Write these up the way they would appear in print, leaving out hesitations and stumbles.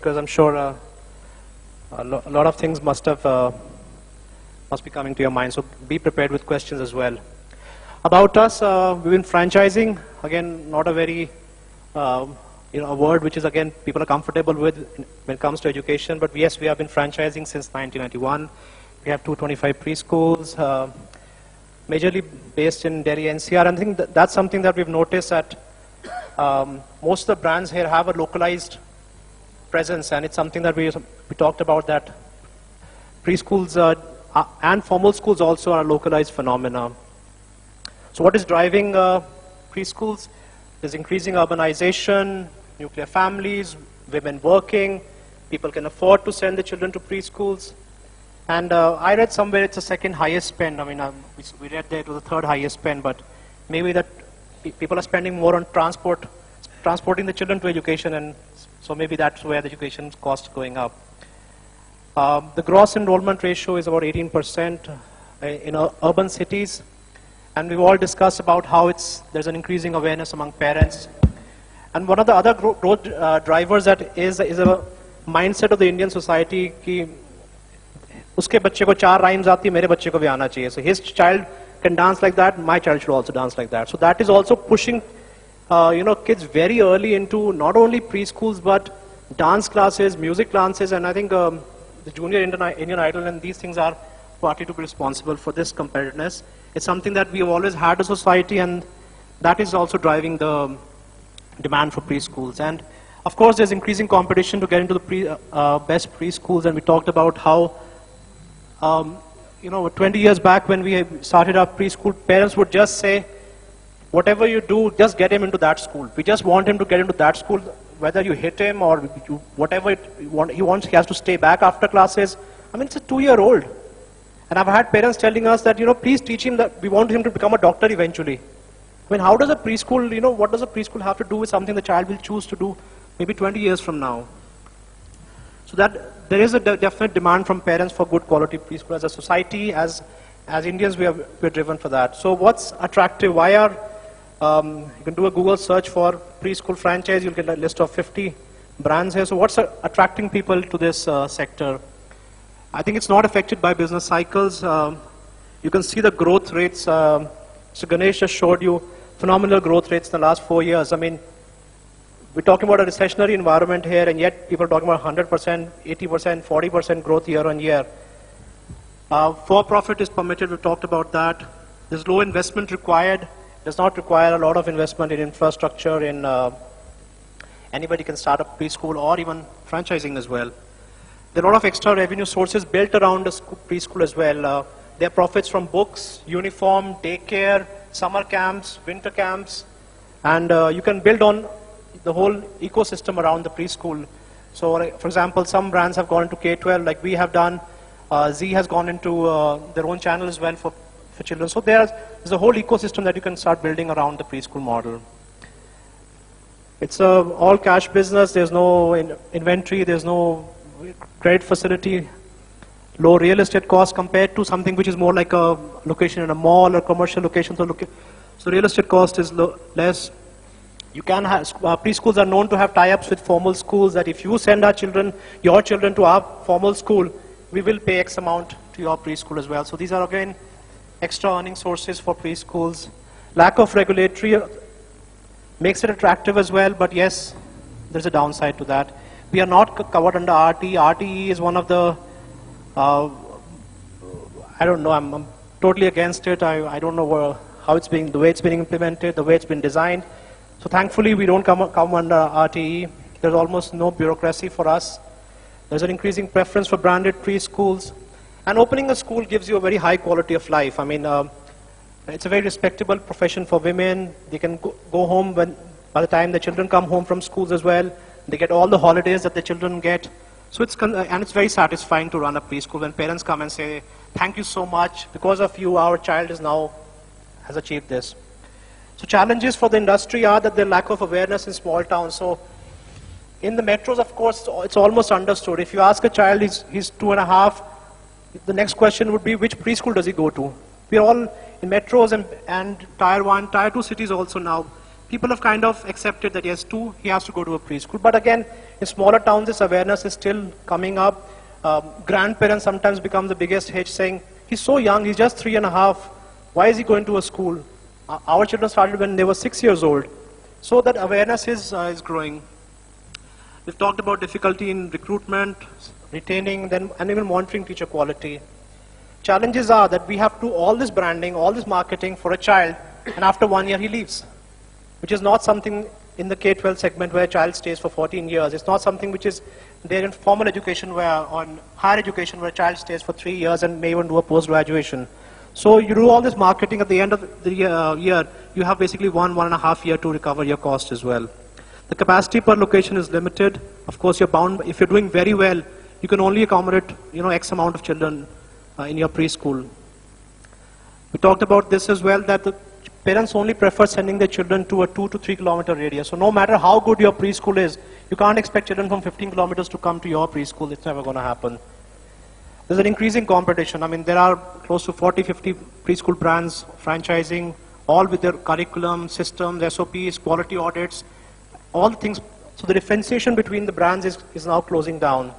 because I'm sure a lot of things must be coming to your mind. So be prepared with questions as well. About us, we've been franchising. Again, not a very a word which is again people are comfortable with when it comes to education. But yes, we have been franchising since 1991. We have 225 preschools, majorly based in Delhi NCR. And I think that's something that we've noticed that most of the brands here have a localized presence, and it's something that we talked about, that preschools and formal schools also are a localized phenomena. So what is driving preschools is increasing urbanization, nuclear families, women working, people can afford to send the children to preschools. And I read somewhere it's the second highest spend. I mean, we read that it was the third highest spend, but maybe that people are spending more on transporting the children to education, and so maybe that's where the education cost is going up. The gross enrollment ratio is about 18% in urban cities. And we've all discussed about how there's an increasing awareness among parents. And one of the other growth drivers that is a mindset of the Indian society कि उसके बच्चे को 4 rhymes आती है, मेरे बच्चे को भी आना चाहिए. So his child can dance like that, my child should also dance like that. So that is also pushing kids very early into not only preschools but dance classes, music classes, and I think the Junior Indian Idol and these things are partly to be responsible for this competitiveness. It's something that we have always had as a society, and that is also driving the demand for preschools. And of course, there's increasing competition to get into the best preschools, and we talked about how 20 years back when we started our preschool, parents would just say, whatever you do, just get him into that school. We just want him to get into that school, whether you hit him or whatever he has to stay back after classes. I mean, it's a 2-year-old. And I've had parents telling us that, please teach him that we want him to become a doctor eventually. I mean, how does a preschool, what does a preschool have to do with something the child will choose to do maybe 20 years from now? So that there is a definite demand from parents for good quality preschool. As a society, as Indians, we're driven for that. So what's attractive? Why are, you can do a Google search for preschool franchise, you'll get a list of 50 brands here. So what's attracting people to this sector? I think it's not affected by business cycles. You can see the growth rates. So Ganesh just showed you phenomenal growth rates in the last 4 years. I mean, we're talking about a recessionary environment here, and yet people are talking about 100%, 80%, 40% growth year on year. For-profit is permitted. We talked about that. There's low investment required. It does not require a lot of investment in infrastructure. Anybody can start a preschool or even franchising as well. There are a lot of extra revenue sources built around the preschool as well. There are profits from books, uniform, daycare, summer camps, winter camps, and you can build on the whole ecosystem around the preschool. So, for example, some brands have gone into K-12, like we have done. Z has gone into their own channel as well for children. So there's a whole ecosystem that you can start building around the preschool model. It's a all cash business. There's no inventory. There's no credit facility, low real estate cost compared to something which is more like a location in a mall or commercial location. So real estate cost is less. You can have, preschools are known to have tie-ups with formal schools, that if you send your children to our formal school, we will pay X amount to your preschool as well. So these are again extra earning sources for preschools. Lack of regulatory makes it attractive as well, but yes, there's a downside to that. We are not covered under RTE. RTE is one of the, I don't know, I'm totally against it. I don't know how it's being, the way it's being implemented, the way it's been designed. So thankfully, we don't come under RTE. There's almost no bureaucracy for us. There's an increasing preference for branded preschools. And opening a school gives you a very high quality of life. I mean, it's a very respectable profession for women. They can go home by the time the children come home from schools as well. They get all the holidays that the children get. So and it's very satisfying to run a preschool when parents come and say, thank you so much. Because of you, our child has achieved this. So challenges for the industry are that the lack of awareness in small towns. So in the metros, of course, it's almost understood. If you ask a child, he's 2.5, the next question would be, which preschool does he go to? We're all in metros and Tier 1, Tier 2 cities also now. people have kind of accepted that yes, two, he has to go to a preschool. But again, in smaller towns, this awareness is still coming up. Grandparents sometimes become the biggest hitch, saying, he's so young, he's just 3.5, why is he going to a school? Our children started when they were 6 years old. So that awareness is growing. We've talked about difficulty in recruitment, retaining, and even monitoring teacher quality. Challenges are that we have to do all this branding, all this marketing for a child, and after 1 year he leaves, which is not something in the K-12 segment where a child stays for 14 years. It's not something which is there in formal education or in higher education where a child stays for 3 years and may even do a post-graduation. So you do all this marketing at the end of the year, you have basically 1.5 years to recover your cost as well. The capacity per location is limited. Of course, you're bound, if you're doing very well, you can only accommodate, X amount of children in your preschool. We talked about this as well, that the parents only prefer sending their children to a 2 to 3 kilometer radius. So no matter how good your preschool is, you can't expect children from 15 kilometers to come to your preschool. It's never going to happen. There's an increasing competition. I mean, there are close to 40, 50 preschool brands franchising, all with their curriculum, systems, SOPs, quality audits, all the things. So the differentiation between the brands is now closing down.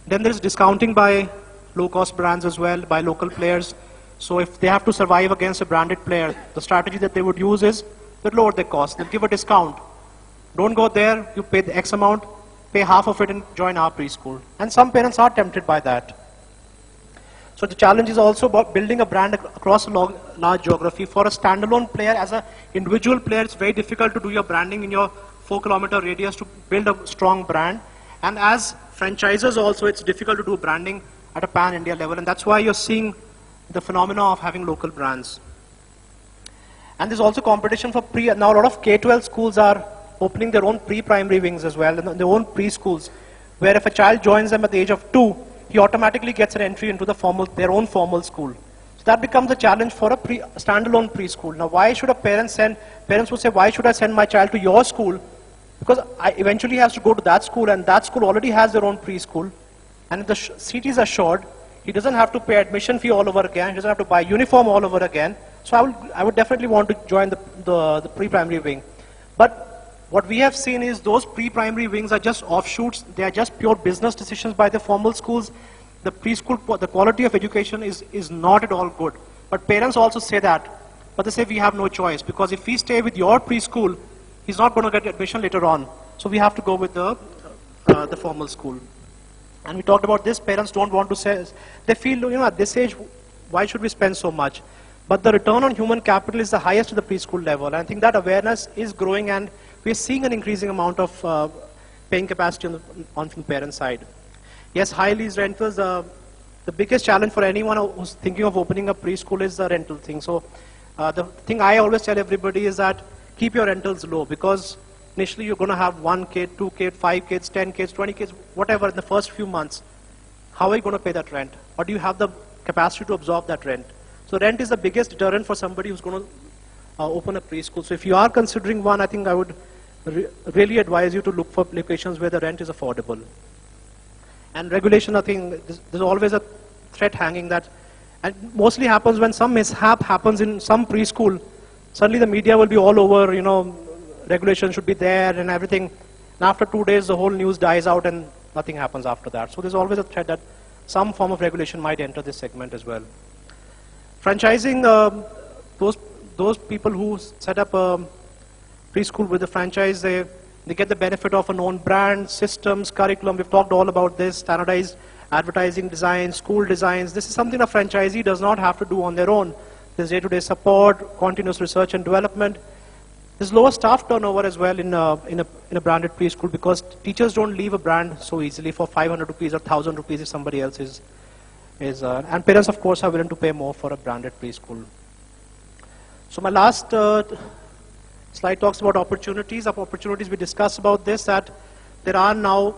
Then there's discounting by low-cost brands as well, by local players. So if they have to survive against a branded player, the strategy that they would use is they'll lower their cost. They'll give a discount. Don't go there, you pay the X amount, pay half of it and join our preschool. And some parents are tempted by that. So the challenge is also about building a brand across a large geography. For a standalone player, as an individual player, it's very difficult to do your branding in your 4-kilometer radius to build a strong brand. And as franchisers also, it's difficult to do branding at a pan-India level. And that's why you're seeing the phenomena of having local brands. And there's also competition for now a lot of K-12 schools are opening their own pre-primary wings as well, and their own preschools, where if a child joins them at the age of 2, he automatically gets an entry into their own formal school. So that becomes a challenge for a standalone preschool. Now, why should parents would say, why should I send my child to your school? Because I eventually has to go to that school, and that school already has their own preschool. And if the seat is assured, he doesn't have to pay admission fee all over again, he doesn't have to buy uniform all over again. So I would definitely want to join the pre-primary wing. But what we have seen is those pre-primary wings are just offshoots. They are just pure business decisions by the formal schools. The preschool, the quality of education is not at all good. But parents also say that. But they say we have no choice, because if we stay with your preschool, he's not going to get admission later on. So we have to go with the formal school. And we talked about this. Parents don't want to say, they feel, at this age, why should we spend so much? But the return on human capital is the highest at the preschool level. And I think that awareness is growing, and we're seeing an increasing amount of paying capacity on the parent side. Yes, high lease rentals, the biggest challenge for anyone who's thinking of opening a preschool is the rental thing. So the thing I always tell everybody is that keep your rentals low, because initially you're going to have 1 kid, 2 kids, 5 kids, 10 kids, 20 kids, whatever in the first few months. How are you going to pay that rent? Or do you have the capacity to absorb that rent? So rent is the biggest deterrent for somebody who's going to open a preschool. So if you are considering one, I think I would really advise you to look for locations where the rent is affordable. And regulation, I think there's always a threat hanging that, and mostly happens when some mishap happens in some preschool. Suddenly the media will be all over, regulation should be there and everything. And after 2 days, the whole news dies out and nothing happens after that. So there's always a threat that some form of regulation might enter this segment as well. Franchising, those people who set up a preschool with a franchise, they get the benefit of a known brand, systems, curriculum. We've talked all about this, standardized advertising design, school designs. This is something a franchisee does not have to do on their own. There's day-to-day support, continuous research and development. There's lower staff turnover as well in a branded preschool, because teachers don't leave a brand so easily for 500 rupees or 1,000 rupees if somebody else is and parents, of course, are willing to pay more for a branded preschool. So my last slide talks about opportunities. We discussed about this, that there are now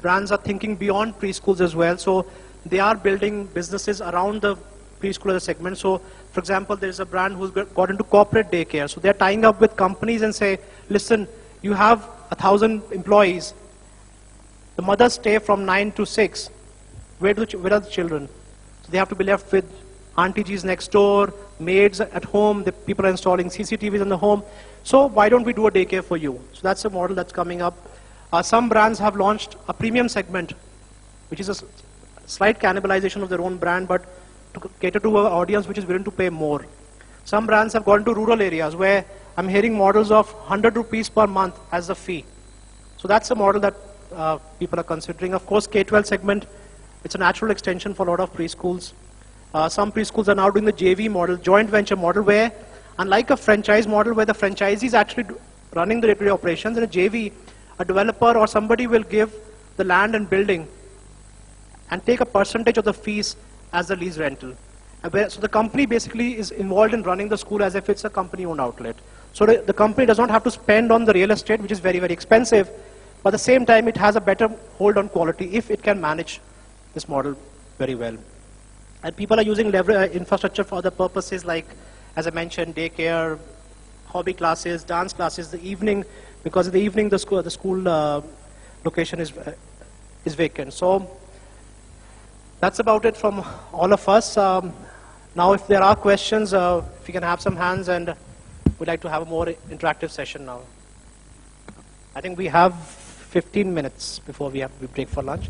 brands are thinking beyond preschools as well. So they are building businesses around the preschool as a segment. So, for example, there's a brand who's got into corporate daycare. So they're tying up with companies and say, listen, you have 1,000 employees. The mothers stay from 9 to 6. Where are the children? So they have to be left with Auntie G's next door, maids at home, the people are installing CCTVs in the home. So why don't we do a daycare for you? So that's a model that's coming up. Some brands have launched a premium segment, which is a slight cannibalization of their own brand, but to cater to an audience which is willing to pay more. Some brands have gone to rural areas where I'm hearing models of 100 rupees per month as a fee. So that's a model that people are considering. Of course, K-12 segment, it's a natural extension for a lot of preschools. Some preschools are now doing the JV model, joint venture model, where unlike a franchise model where the franchisee is actually running the day-to-day operations, in a JV, a developer or somebody will give the land and building and take a percentage of the fees as the lease rental. So the company basically is involved in running the school as if it's a company-owned outlet. So the company does not have to spend on the real estate, which is very, very expensive, but at the same time, it has a better hold on quality if it can manage this model very well. And people are using infrastructure for other purposes like, as I mentioned, daycare, hobby classes, dance classes, the evening, because in the evening the school location is vacant. So that's about it from all of us. Now if there are questions, if you can have some hands, and we'd like to have a more interactive session now. I think we have 15 minutes before we break for lunch.